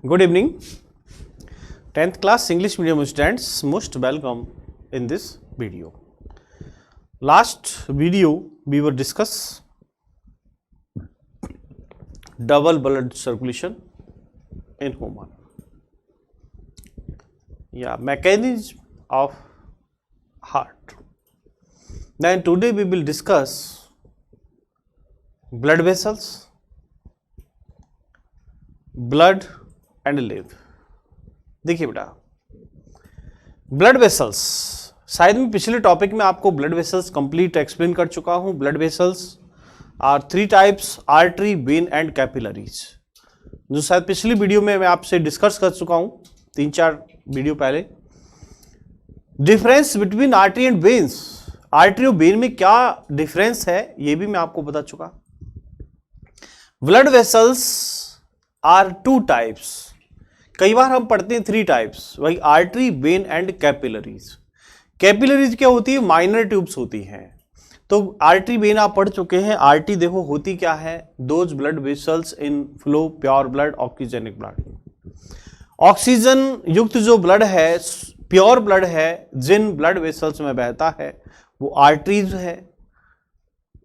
Good evening, 10th class English medium students, most welcome in this video. Last video we were discuss double blood circulation in human. Mechanism of heart. Then today we will discuss blood vessels, blood and live. देखिए बेटा, blood vessels, शायद मैं पिछले topic में आपको blood vessels complete explain कर चुका हूं. Blood vessels are 3 types, artery, vein and capillaries, जो शायद पिछली वीडियो में मैं आपसे डिस्कस कर चुका हूं 3-4 वीडियो पहले. Difference between artery and veins, artery और वेन में क्या डिफरेंस है ये भी मैं आपको बता चुका. Blood vessels are 2 types. कई बार हम पढ़ते हैं 3 टाइप्स, वही artery, vein and capillaries. Capillaries क्या होती है? माइनर ट्यूब्स होती हैं. तो आर्टरी, वेन आप पढ़ चुके हैं. आर्टरी देखो होती क्या है? Those blood vessels in flow pure blood, oxygenic blood. Oxygen युक्त जो ब्लड है, प्योर ब्लड है, जिन ब्लड वेसल्स में बहता है वो आर्टरीज है.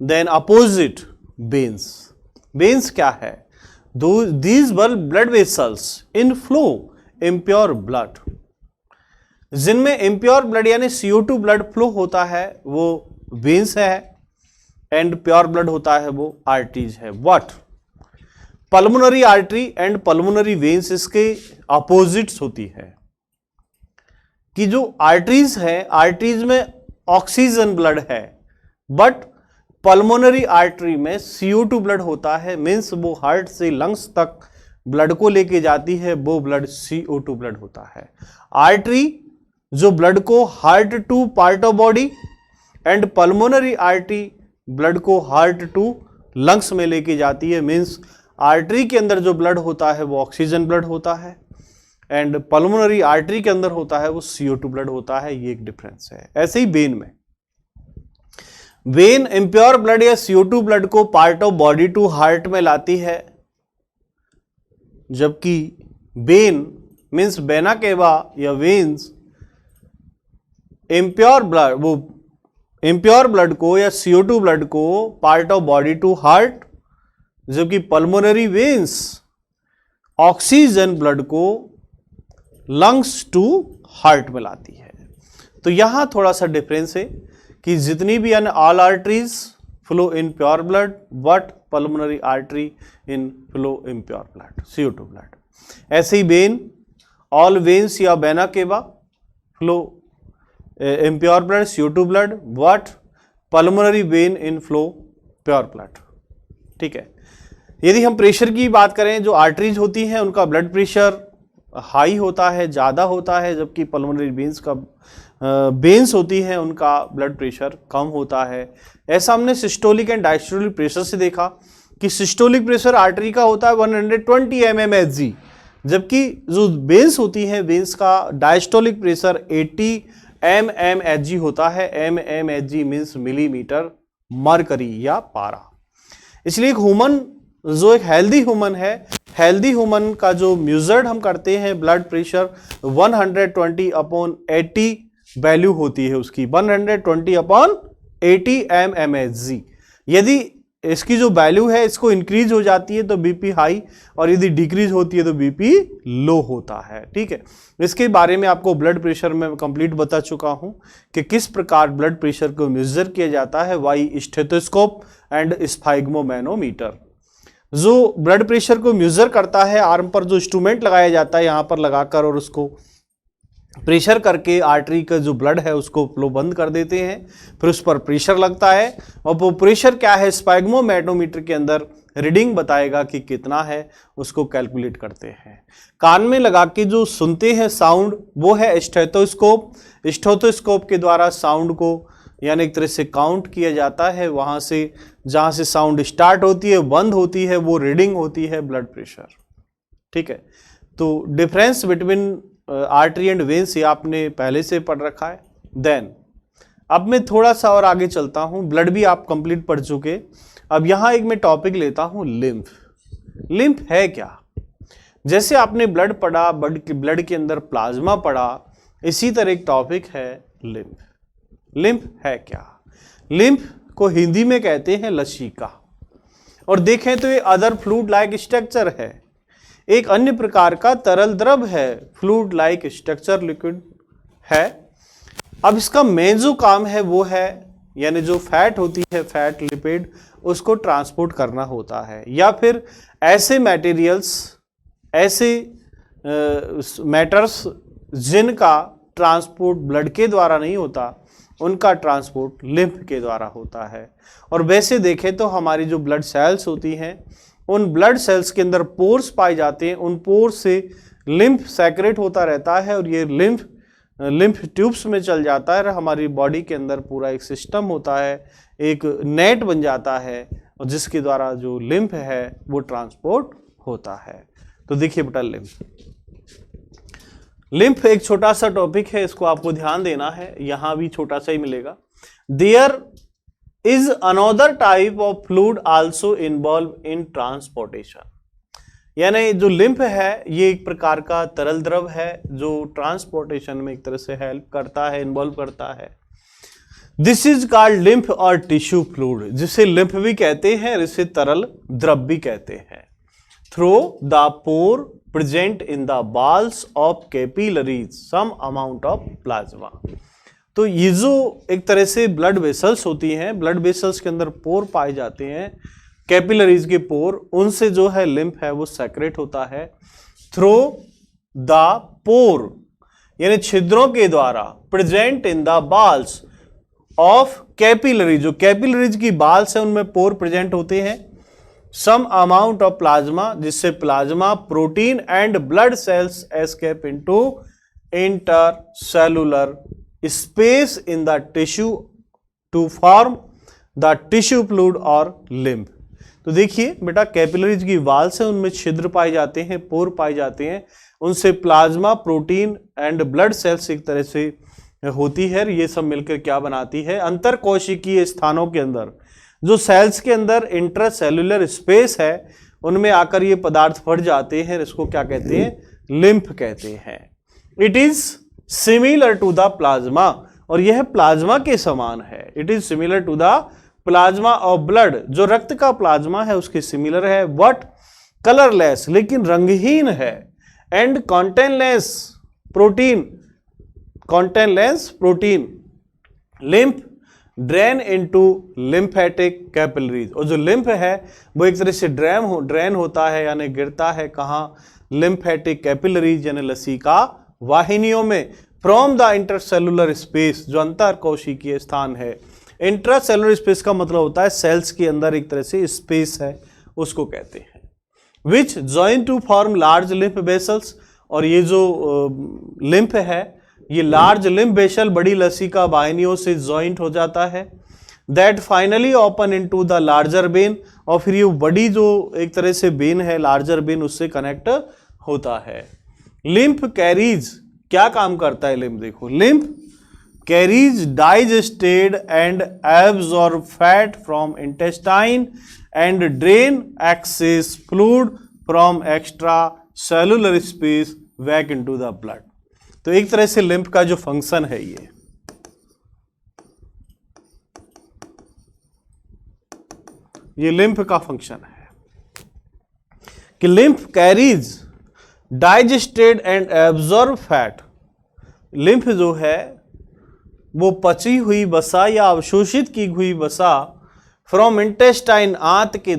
Then opposite veins. वेन्स क्या है? These blood vessels in flow impure blood. जिनमें impure blood यानी CO2 ब्लड फ्लो होता है वो वेन्स है, एंड प्योर ब्लड होता है वो आर्टरीज है. What? Pulmonary artery and pulmonary veins इसके अपोजिट्स होती है. कि जो आर्टरीज है, आर्टरीज में ऑक्सीजन ब्लड है, बट पल्मोनरी आर्टरी में CO2 ब्लड होता है. मीन्स वो हार्ट से लंग्स तक ब्लड को लेके जाती है, वो ब्लड CO2 ब्लड होता है. आर्टरी जो ब्लड को heart to part of body, and pulmonary artery blood को हार्ट टू लंग्स में लेके जाती है. मीन्स आर्टरी के अंदर जो ब्लड होता है वो ऑक्सीजन ब्लड होता है, एंड पल्मोनरी आर्टरी के अंदर होता है वो CO2 ब्लड होता है. ये एक डिफरेंस है. ऐसे ही वेन में, वेन इम्प्योर ब्लड या CO2 ब्लड को part of body to heart में लाती है, जबकि वेन मीन्स वेना केवा या वेन्स इम्प्योर ब्लड, वो इम्प्योर ब्लड को या CO2 ब्लड को part of body to heart, जबकि पल्मोनरी वेन्स ऑक्सीजन ब्लड को लंग्स टू हार्ट में लाती है. तो यहां थोड़ा सा डिफरेंस है कि जितनी भी all arteries flow in pure blood, but pulmonary artery in flow impure blood, CO2 blood. ऐसे ही वेन, ऑल वेन्स या vena cava flow impure blood, CO2 blood, but pulmonary vein in flow pure blood. ठीक है. यदि हम pressure की बात करें, जो आर्टरीज होती हैं उनका ब्लड प्रेशर हाई होता है, ज़्यादा होता है, जबकि पल्मोनरी वेन्स का वेन्स होती हैं उनका ब्लड प्रेशर कम होता है. ऐसा हमने सिस्टोलिक एंड डायस्टोलिक प्रेशर से देखा कि सिस्टोलिक प्रेशर आर्टरी का होता है 120 mmHg, जबकि जो वेन्स होती हैं, वेन्स का डायस्टोलिक प्रेशर 80 mmHg होता है. mmHg मीन्स मिलीमीटर मरकरी या पारा. इसलिए एक ह्यूमन, जो एक हेल्दी ह्यूमन है, हेल्दी ह्यूमन का जो मेजर्ड हम करते हैं ब्लड प्रेशर 120/80 वैल्यू होती है उसकी, 120/80 mmHg. यदि इसकी जो वैल्यू है इसको इंक्रीज हो जाती है तो बीपी हाई, और यदि डिक्रीज होती है तो बीपी लो होता है. ठीक है. इसके बारे में आपको ब्लड प्रेशर में कंप्लीट बता चुका हूं कि किस प्रकार ब्लड प्रेशर को मेजर किया जाता है, वाई स्टेथोस्कोप एंड स्फाइग्मोमैनोमीटर. जो ब्लड प्रेशर को मेजर करता है, आर्म पर जो इंस्ट्रूमेंट लगाया जाता है यहां पर लगाकर, और उसको प्रेशर करके आर्टरी का जो ब्लड है उसको फ्लो बंद कर देते हैं, फिर उस पर प्रेशर लगता है, और वो प्रेशर क्या है स्फाइग्मोमैनोमीटर के अंदर रीडिंग बताएगा कि कितना है, उसको कैलकुलेट करते हैं. कान में लगा के जो सुनते हैं साउंड, वो है स्टेथोस्कोप. स्टेथोस्कोप के द्वारा साउंड को यानी एक तरह से काउंट किया जाता है, वहां से जहां से साउंड स्टार्ट होती है, बंद होती है, वो रीडिंग होती है ब्लड प्रेशर. ठीक है. तो difference between artery and veins ये आपने पहले से पढ़ रखा है. देन अब मैं थोड़ा सा और आगे चलता हूं. ब्लड भी आप कंप्लीट पढ़ चुके. अब यहां एक मैं टॉपिक लेता हूं लिम्फ. लिम्फ है क्या? जैसे आपने ब्लड पढ़ा, ब्लड के अंदर प्लाज्मा पढ़ा, इसी तरह एक टॉपिक है लिम्फ। लिम्फ है क्या? लिम्फ को हिंदी में कहते हैं लसीका, और देखें तो ये अदर फ्लूइड लाइक स्ट्रक्चर है, एक अन्य प्रकार का तरल द्रव है, फ्लूइड लाइक स्ट्रक्चर, लिक्विड है। अब इसका मेन जो काम है वो है, यानी जो फैट होती है, फैट लिपिड, उसको ट्रांसपोर्ट करना होता है, या फिर ऐसे मटेरियल्स, ऐसे मैटर्स जिनका ट्रांसपोर्ट ब्लड के द्वारा नहीं होता, उनका ट्रांसपोर्ट लिम्फ के द्वारा होता है। और वैसे देखें तो हमारी जो ब्लड सेल्स होती हैं, उन ब्लड सेल्स के अंदर पोर्स पाए जाते हैं, उन पोर्स से लिम्फ सेक्रेट होता रहता है, और ये लिम्फ ट्यूब्स में चल जाता है, और हमारी बॉडी के अंदर पूरा एक सिस्टम होता है, एक नेट बन जाता है, और जिसके द्वारा जो लिम्फ है वो ट्रांसपोर्ट होता है। तो देखिए बेटा, लिम्फ एक छोटा सा टॉपिक है, इसको आपको ध्यान देना है, यहां भी छोटा सा ही मिलेगा। There is another type of fluid also involve in transportation, यानी जो लिम्फ है ये एक प्रकार का तरल द्रव है जो ट्रांसपोर्टेशन में एक तरह से हेल्प करता है, इन्वॉल्व करता है। दिस इज कॉल्ड लिम्फ और टिश्यू फ्लूइड, जिसे लिम्फ भी कहते हैं, इसे तरल द्रव भी कहते हैं। Through the pore present in the walls of capillaries some amount of plasma. तो ये जो एक तरह से ब्लड वेसल्स होती हैं, ब्लड वेसल्स के अंदर पोर पाए जाते हैं, कैपिलरीज के पोर, उनसे जो है लिम्फ है वो सेक्रेट होता है। थ्रू द पोर यानी छिद्रों के द्वारा, present in the walls of capillary, जो कैपिलरीज की बाल्स है उनमें पोर प्रेजेंट होते हैं। सम अमाउंट ऑफ प्लाज्मा, जिससे plasma, protein and blood cells escape into intercellular space in the tissue to form the tissue fluid और lymph. तो देखिए बेटा, कैपिलरीज की वाल्स है, उनमें छिद्र पाए जाते हैं, पोर पाए जाते हैं, उनसे plasma, protein and blood sales एक तरह से होती है। ये सब मिलकर क्या बनाती है? अंतर कोशिकीय स्थानों के अंदर, जो सेल्स के अंदर इंट्रासेल्युलर स्पेस है, उनमें आकर ये पदार्थ फट जाते हैं, इसको क्या कहते हैं? लिम्फ कहते हैं। It is similar to the plasma, और यह प्लाज्मा के समान है। It is similar to the plasma of blood, जो रक्त का प्लाज्मा है उसके सिमिलर है। व्हाट? कलरलेस, लेकिन रंगहीन है। And contains less protein, contains less protein. Lymph drain into lymphatic capillaries, और जो लिम्फ है वो एक तरह से ड्रेन होता है, यानी गिरता है कहाँ? लिम्फेटिक कैपिलरीज यानी लसीका वाहिनियों में। फ्रॉम द इंटरसेलुलर स्पेस, जो अंतर कोशिकीय स्थान है। इंट्रासेलुलर स्पेस का मतलब होता है सेल्स के अंदर एक तरह से स्पेस है, उसको कहते हैं। Which join to form large lymph vessels, और ये जो लिम्फ है ये लार्ज लिम्फ वेसल, बड़ी लसीका वाहिनियों से जॉइंट हो जाता है। That finally open into the larger when, और फिर ये बड़ी जो एक तरह से वेन है, लार्जर वेन, उससे कनेक्ट होता है। लिम्फ कैरीज, क्या काम करता है लिम्फ? देखो, lymph carries digested and absorb fat from intestine and drain access fluid from extra cellular space back into the blood. तो एक तरह से लिम्फ का जो फंक्शन है, ये लिम्फ का फंक्शन है कि lymph carries digested and absorb fat. Lymph जो है वो पची हुई वसा या अवशोषित की हुई वसा फ्रॉम इंटेस्टाइन, आंत के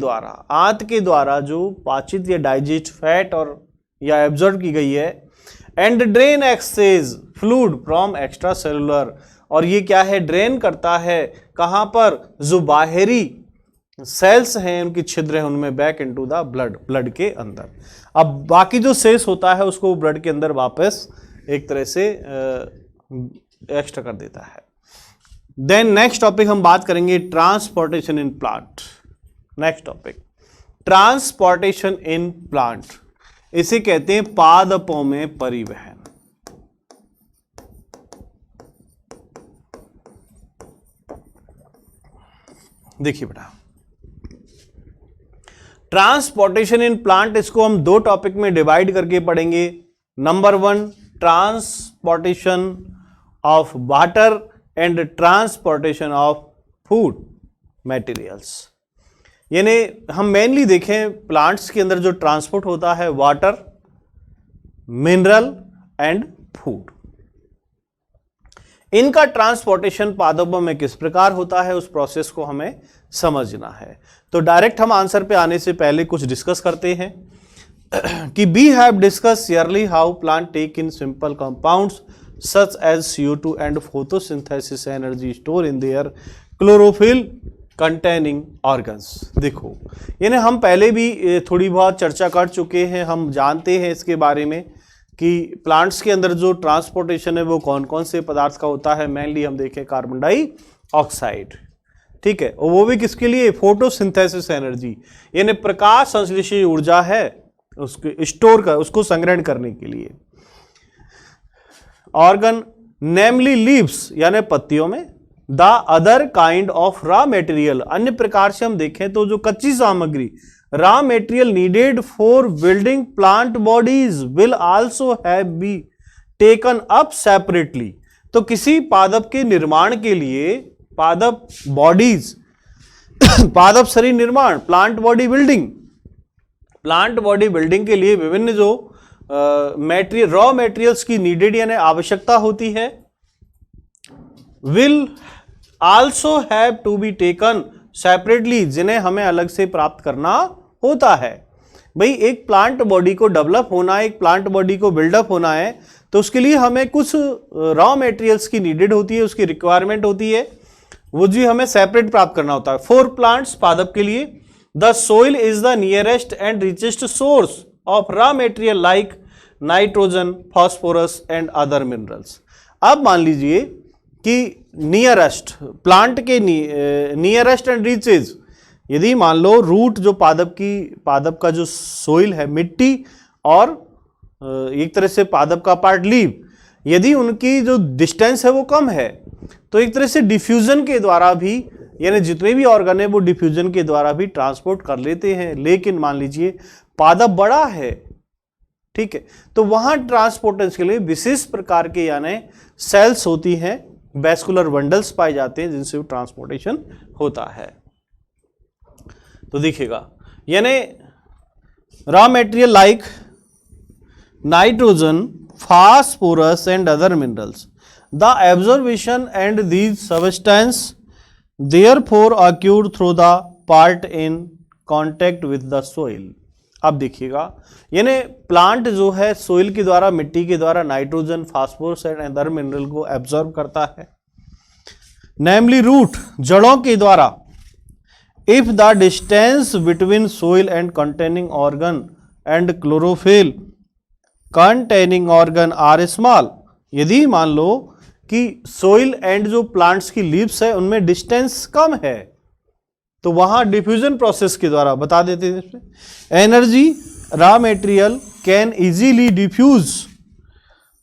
द्वारा जो पाचित या डाइजेस्ट फैट और या एब्जॉर्ब की गई है। And drain access fluid from extra cellular, और ये क्या है? ड्रेन करता है कहां पर? जो बाहरी सेल्स हैं, उनकी छिद्र हैं, उनमें बैक इनटू द ब्लड के अंदर। अब बाकी जो शेष होता है उसको ब्लड के अंदर वापस एक तरह से एक्स्ट्रा कर देता है। देन नेक्स्ट टॉपिक हम बात करेंगे transportation in plant. Next topic transportation in plant, इसे कहते हैं पादपों में परिवहन। देखिए बेटा, ट्रांसपोर्टेशन इन प्लांट, इसको हम दो टॉपिक में डिवाइड करके पढ़ेंगे। Number 1 transportation of water and transportation of food materials. यानी हम मेनली देखें प्लांट्स के अंदर जो ट्रांसपोर्ट होता है वाटर, मिनरल एंड फूड, इनका ट्रांसपोर्टेशन पादपों में किस प्रकार होता है, उस प्रोसेस को हमें समझना है। तो डायरेक्ट हम आंसर पे आने से पहले कुछ डिस्कस करते हैं कि we have discuss earlier how plant take in simple compounds such as CO2 and photosynthesis energy store in their chlorophyll containing organs. देखो, यानी हम पहले भी थोड़ी बहुत चर्चा कर चुके हैं, हम जानते हैं इसके बारे में कि प्लांट्स के अंदर जो ट्रांसपोर्टेशन है वो कौन कौन से पदार्थ का होता है। मेनली हम देखें कार्बन डाइऑक्साइड, ठीक है, और वो भी किसके लिए, फोटोसिंथेसिस एनर्जी, यानी प्रकाश संश्लेषी ऊर्जा है उसको स्टोर कर, उसको संग्रहण करने के लिए। ऑर्गन नेमली लीव्स, यानी पत्तियों में। The other kind of raw material, अन्य प्रकार से हम देखें तो जो कच्ची सामग्री, raw material needed for building plant bodies will also have be taken up separately. तो किसी पादप के निर्माण के लिए, पादप बॉडीज पादप शरीर निर्माण, plant body building, plant body building के लिए विभिन्न जो मटेरियल, रॉ मटेरियल्स की नीडेड यानी आवश्यकता होती है, will also have to be taken separately, जिन्हें हमें अलग से प्राप्त करना होता है। भाई एक प्लांट बॉडी को डेवलप होना है, एक प्लांट बॉडी को बिल्डअप होना है, तो उसके लिए हमें कुछ रॉ मटेरियल्स की नीडेड होती है, उसकी रिक्वायरमेंट होती है, वो जी हमें सेपरेट प्राप्त करना होता है। फॉर प्लांट्स, पादप के लिए, the soil is the nearest and richest source of raw material like nitrogen, phosphorus and other minerals. अब मान लीजिए कि नियरेस्ट, प्लांट के नियरेस्ट एंड रिचेज, यदि मान लो रूट जो पादप का जो सोइल है, मिट्टी, और एक तरह से पादप का पार्ट लीव, यदि उनकी जो डिस्टेंस है वो कम है, तो एक तरह से डिफ्यूजन के द्वारा भी, यानी जितने भी ऑर्गन है वो डिफ्यूजन के द्वारा भी ट्रांसपोर्ट कर लेते हैं। लेकिन मान लीजिए पादप बड़ा है, ठीक है, तो वहां ट्रांसपोर्टेशन के लिए विशेष प्रकार के यानी सेल्स होती हैं, वैस्कुलर बंडल्स पाए जाते हैं, जिनसे ट्रांसपोर्टेशन होता है। तो देखिएगा, यानी raw material like nitrogen, phosphorus and other minerals, the absorption and these substance therefore occurred through the part in contact with the soil। अब देखिएगा, यानी प्लांट जो है सोइल के द्वारा, मिट्टी के द्वारा nitrogen, phosphorus and other mineral को एब्जॉर्ब करता है, नेमली रूट, जड़ों के द्वारा। If the distance between soil and containing organ and chlorophyll containing organ are small, यदि मान लो कि सोइल एंड जो प्लांट्स की लीव्स है उनमें डिस्टेंस कम है, तो वहां डिफ्यूजन प्रोसेस के द्वारा, बता देते हैं इसमें, energy raw material can easily diffuse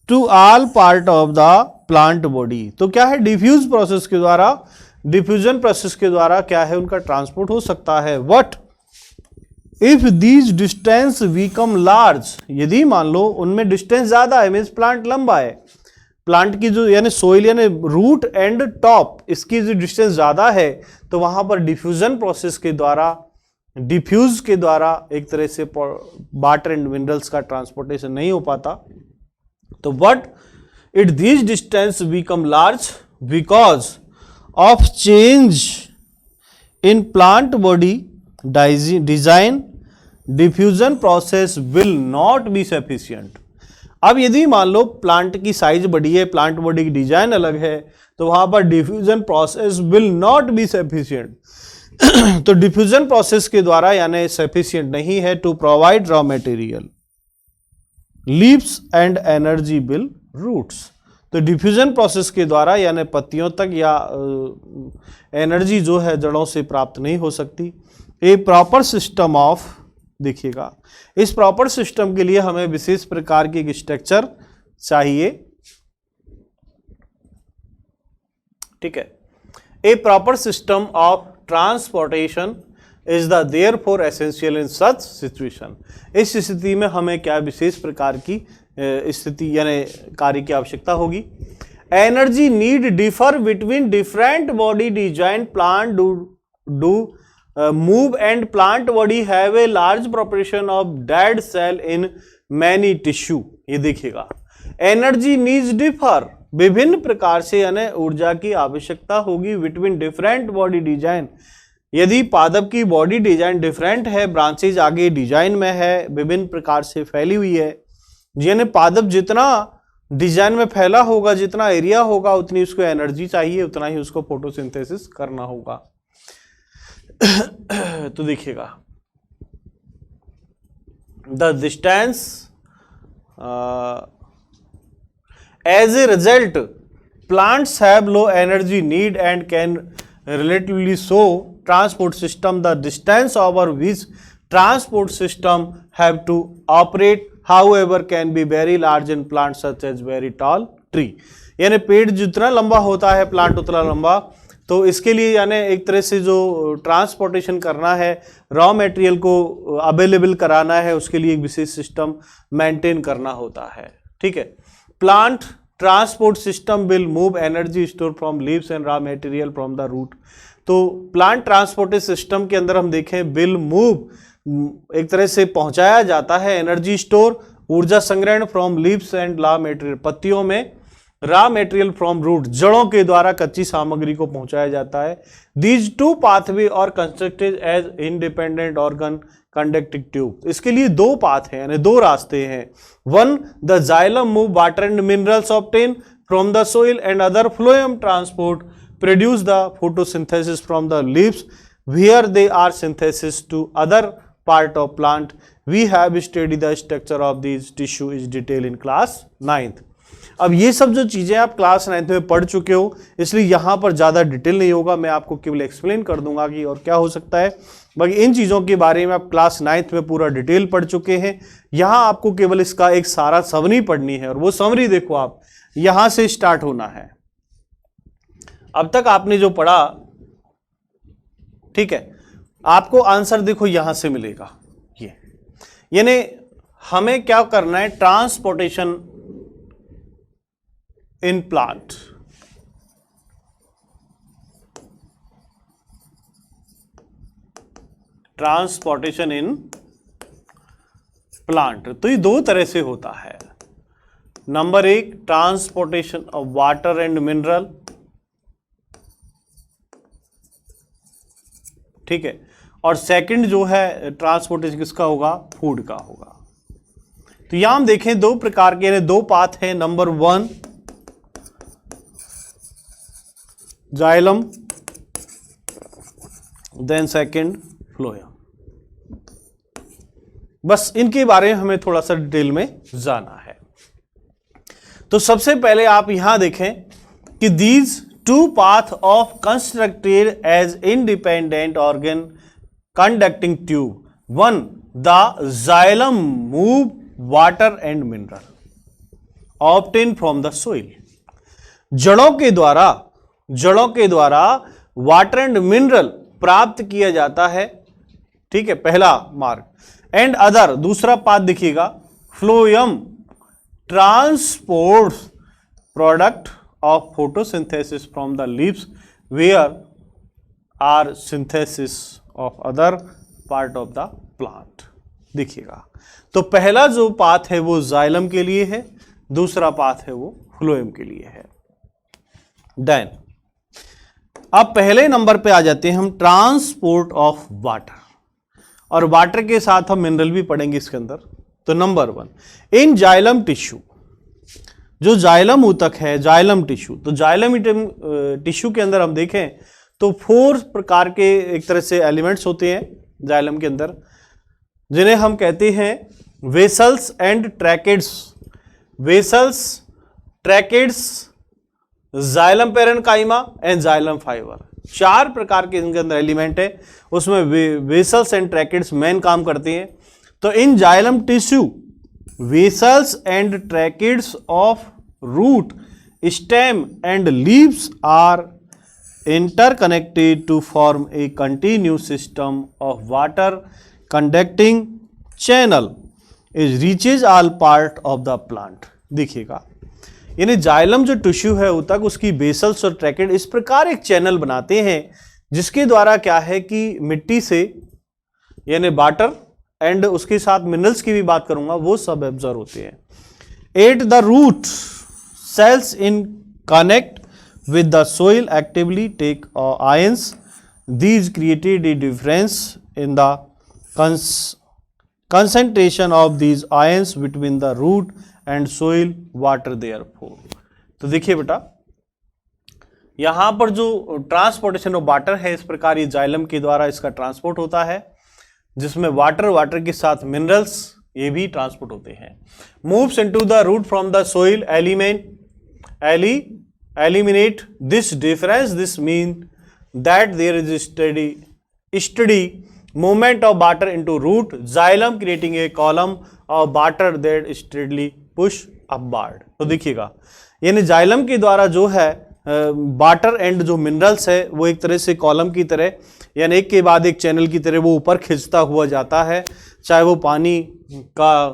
to all part of the plant body. तो क्या है, डिफ्यूज प्रोसेस के द्वारा, डिफ्यूजन प्रोसेस के द्वारा क्या है, उनका ट्रांसपोर्ट हो सकता है। What if these distance become large, यदि मान लो उनमें डिस्टेंस ज्यादा है, मीन्स प्लांट लंबा है, प्लांट की जो यानी सोइल यानी रूट एंड टॉप, इसकी जो डिस्टेंस ज्यादा है, तो वहां पर डिफ्यूजन प्रोसेस के द्वारा, डिफ्यूज के द्वारा एक तरह से वाटर एंड मिनरल्स का ट्रांसपोर्टेशन नहीं हो पाता। तो what it these distance become large because of change in plant body design, diffusion process will not be sufficient. अब यदि मान लो प्लांट की साइज बड़ी है, प्लांट बॉडी की डिजाइन अलग है, तो वहां पर diffusion process will not be sufficient. तो डिफ्यूजन प्रोसेस के द्वारा यानी सफिशिएंट नहीं है to provide raw material, leaves and energy will roots. तो डिफ्यूजन प्रोसेस के द्वारा यानी पत्तियों तक या एनर्जी जो है जड़ों से प्राप्त नहीं हो सकती। ए प्रॉपर सिस्टम ऑफ, देखिएगा, इस प्रॉपर सिस्टम के लिए हमें विशेष प्रकार की एक स्ट्रक्चर चाहिए, ठीक है। A proper system of transportation is the therefore essential in such situation. इस स्थिति में हमें क्या विशेष प्रकार की स्थिति यानी कार्य की आवश्यकता होगी। Energy need differ between different body design plant do move and plant body have a large proportion of dead cell in many tissue. ये देखिएगा, एनर्जी नीड्स डिफर, विभिन्न प्रकार से यानी ऊर्जा की आवश्यकता होगी बिटवीन डिफरेंट बॉडी डिजाइन। यदि पादप की बॉडी डिजाइन डिफरेंट है, ब्रांचेज आगे डिजाइन में है, विभिन्न प्रकार से फैली हुई है, यानी पादप जितना डिजाइन में फैला होगा, जितना एरिया होगा, उतनी उसको एनर्जी चाहिए, उतना ही उसको फोटोसिंथेसिस करना होगा। तो देखिएगा, the distance as a result plants have low energy need and can relatively so transport system the distance over which transport system have to operate however can be very large in plants such as very tall tree। यानी पेड़ जितना लंबा होता है plant उतना लंबा, तो इसके लिए यानी एक तरह से जो ट्रांसपोर्टेशन करना है, रॉ मटेरियल को अवेलेबल कराना है, उसके लिए एक विशेष सिस्टम मेंटेन करना होता है। ठीक है, plant transport system will move energy store from leaves and raw material from the root. तो प्लांट ट्रांसपोर्टेड सिस्टम के अंदर हम देखें विल मूव एक तरह से पहुंचाया जाता है एनर्जी स्टोर, ऊर्जा संग्रहण from leaves and raw material, पत्तियों में, रॉ मटेरियल फ्रॉम रूट, जड़ों के द्वारा कच्ची सामग्री को पहुंचाया जाता है। These two pathway are constructed as independent organ conducting tube. इसके लिए दो पाथ हैं यानी दो रास्ते हैं। One, the xylem move water and minerals obtain from the soil and other phloem transport produce the photosynthesis from the leaves where they are synthesis to other part of plant. We have study the structure of this tissue is detail in class 9th। अब ये सब जो चीजें आप class 9th में पढ़ चुके हो, इसलिए यहां पर ज्यादा डिटेल नहीं होगा, मैं आपको केवल एक्सप्लेन कर दूंगा कि और क्या हो सकता है। बाकी इन चीजों के बारे में आप क्लास 9th में पूरा डिटेल पढ़ चुके हैं। यहां आपको केवल इसका एक सारा समरी पढ़नी है, और वो समरी देखो आप यहां से स्टार्ट होना है। अब तक आपने जो पढ़ा, ठीक है, आपको आंसर देखो यहां से मिलेगा। ये यानी हमें क्या करना है, transportation in plant, transportation in plant. तो ये दो तरह से होता है। नंबर एक, transportation of water and mineral, ठीक है, और सेकंड जो है ट्रांसपोर्टेशन किसका होगा, फूड का होगा। तो यहां हम देखें दो प्रकार के दो पाथ हैं। Number one, xylem, then second phloem. बस इनके बारे में हमें थोड़ा सा डिटेल में जाना है। तो सबसे पहले आप यहां देखें कि these two path of constructed as independent organ conducting tube. One, the xylem move water and mineral obtain from the soil. जड़ों के द्वारा वाटर एंड मिनरल प्राप्त किया जाता है, ठीक है, पहला मार्ग। एंड अदर, दूसरा पाथ देखिएगा, phloem transport product of photosynthesis from the leaves where are synthesis of other part of the plant. देखिएगा, तो पहला जो पाथ है वो जाइलम के लिए है, दूसरा पाथ है वो फ्लोएम के लिए है। देन अब पहले नंबर पे आ जाते हैं हम, ट्रांसपोर्ट ऑफ वाटर, और वाटर के साथ हम मिनरल भी पढ़ेंगे इसके अंदर। तो नंबर वन, इन जाइलम टिश्यू, जो जाइलम ऊतक है, जाइलम टिश्यू, तो जाइलम टिश्यू के अंदर हम देखें तो 4 प्रकार के एक तरह से एलिमेंट्स होते हैं जाइलम के अंदर, जिन्हें हम कहते हैं vessels and tracheids. Vessels, tracheids, xylem parenchyma and xylem fibre, 4 प्रकार के इनके अंदर एलिमेंट है। उसमें वेसल्स एंड ट्रैकेड्स मेन काम करते हैं। तो इन xylem tissue, vessels and tracheids of root, stem and leaves are interconnected to form a continuous system of water conducting channel is reaches all part of the plant। देखिएगा, यानी xylem जो tissue है ऊतक, उसकी बेसल्स और ट्रैकेट इस प्रकार एक चैनल बनाते हैं जिसके द्वारा क्या है कि मिट्टी से यानी वाटर एंड उसके साथ मिनरल्स की भी बात करूंगा, वो सब एब्जॉर्ब होते हैं। At the root cells in connect with the soil actively take ions. These created a difference in the concentration of these ions between the root and soil water therefore। तो देखिए बेटा, यहां पर जो ट्रांसपोर्टेशन ऑफ वाटर है, इस प्रकार ये जाइलम के द्वारा इसका ट्रांसपोर्ट होता है, जिसमें वाटर के साथ मिनरल्स ये भी ट्रांसपोर्ट होते हैं। Moves into the root from the soil eliminate this difference। This means that there is a steady movement of water into root xylem creating a column of water that steadily push upward। तो देखिएगा, यानी xylem के द्वारा जो है water and जो minerals है वो एक तरह से कॉलम की तरह, यानी एक के बाद एक चैनल की तरह वो ऊपर खिंचता हुआ जाता है, चाहे वो पानी का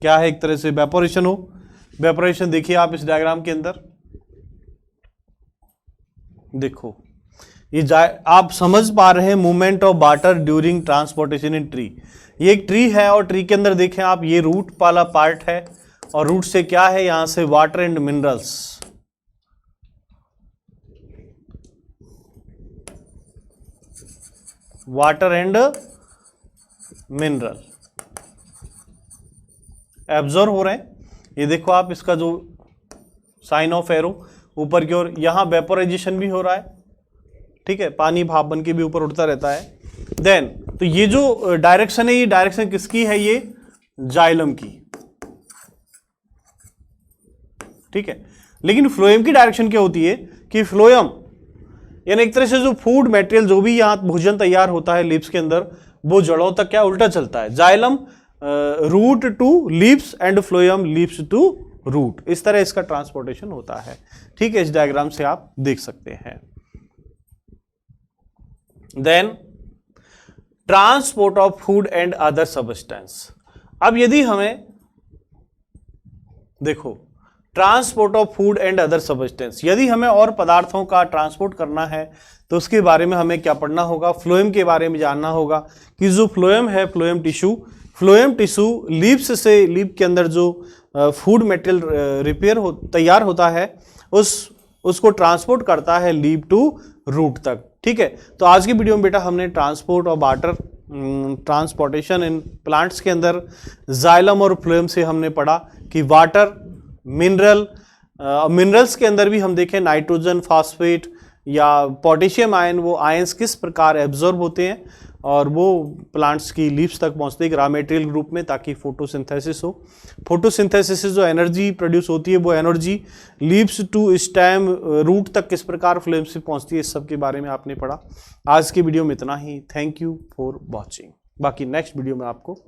क्या है, एक तरह से वेपोरेशन हो। वेपोरेशन देखिए आप इस डायग्राम के अंदर देखो, ये आप समझ पा रहे हैं movement of water during transportation in tree. ये एक ट्री है और ट्री के अंदर देखें आप, ये रूट वाला पार्ट है और रूट से क्या है, यहां से water and minerals, water and mineral absorb हो रहे हैं। ये देखो आप, इसका जो साइन ऑफ एरो ऊपर की ओर, यहां वेपोराइजेशन भी हो रहा है, ठीक है, पानी भाप बन के भी ऊपर उठता रहता है। देन तो ये जो डायरेक्शन है, ये डायरेक्शन किसकी है, ये जाइलम की, ठीक है। लेकिन फ्लोएम की डायरेक्शन क्या होती है कि फ्लोएम यानी एक तरह से जो फूड मटेरियल, जो भी यहां भोजन तैयार होता है लीव्स के अंदर, वो जड़ों तक क्या उल्टा चलता है। Xylem root to leaves and phloem leaves to root, इस तरह इसका ट्रांसपोर्टेशन होता है, ठीक है। इस डायग्राम से आप देख सकते हैं। Then transport of food and other substance. अब यदि हमें देखो, transport of food and other substance, यदि हमें और पदार्थों का ट्रांसपोर्ट करना है तो उसके बारे में हमें क्या पढ़ना होगा, फ्लोएम के बारे में जानना होगा कि जो फ्लोएम है, फ्लोएम टिश्यू लीव्स से, लीव के अंदर जो फूड मटेरियल तैयार होता है उसको ट्रांसपोर्ट करता है लीव टू रूट तक, ठीक है। तो आज की वीडियो में बेटा हमने transport of water, transportation in plants के अंदर जाइलम और फ्लोएम से हमने पढ़ा कि वाटर, मिनरल्स के अंदर भी हम देखें नाइट्रोजन, फास्फेट या पोटेशियम आयन, वो आयंस किस प्रकार एब्जॉर्ब होते हैं और वो प्लांट्स की लीव्स तक पहुंचते हैं रॉ मटेरियल ग्रुप में, ताकि फोटोसिंथेसिस हो। फोटोसिंथेसिस से जो एनर्जी प्रोड्यूस होती है, वो energy leaves to stem, root तक किस प्रकार फ्लेम से पहुंचती है, इस सब के बारे में आपने पढ़ा। आज की वीडियो में इतना ही। Thank you for watching. बाकी नेक्स्ट वीडियो में आपको